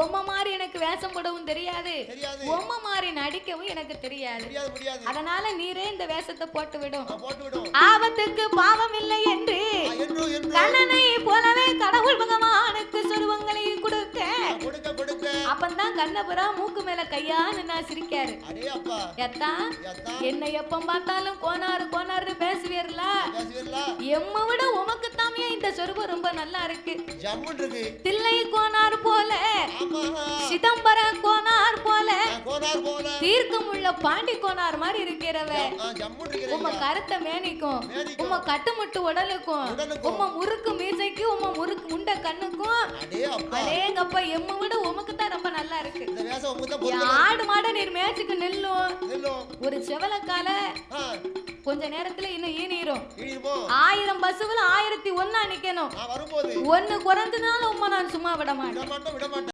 பொம்மை மாதிரி எனக்கு வேஷம் போடவும் தெரியாது, பொம்மை மாதிரி நடிக்கவும் எனக்கு தெரியாது. அதனால நீரே இந்த வேஷத்தை போட்டு விடும். ஆபத்துக்கு பாவம் இல்லை என்று கண்ணனை போலவே கடவுள் பகவானுக்கு சொருவங்களை கொடுக்க அப்பந்தான் கண்ணபுரா மூக்கு மேல கையான்னு நான் சிரிக்காரு. என்ன எப்ப பார்த்தாலும் கோனாரு கோனாரு பேசுவீர்ல, எம்ம விட உமக்கு தாமியா இந்த சொருபம் ரொம்ப நல்லா இருக்கு. தில்லை கோனார் போல, சிதம்பரம் கோனார் போல, தீர்க்கமுள்ள பாண்டி கோனார் மாதிரி இருக்கிறவ உம்ம கருத்த மேனிக்கும், உம்ம கட்டுமுட்டு உடலுக்கும், உம்ம முறுக்கு மீசைக்கு, உம்ம முறுக்கு முண்ட கண்ணுக்கும் அடேங்கப்பா எம்ம விட உமக்கு தான் ரொம்ப நல்லா இருக்கு. ஆடு மாட நீர் மேய்ச்சிக்கு நெல்லும் ஒரு செவலக்கால கொஞ்ச நேரத்துல இன்னும் ஈனிரும். 1000 பசுவில் 1001 நிக்கணும். ஒன்னு குறைஞ்சதுனால உம்மா நான் சும்மா விட மாட்டேன்.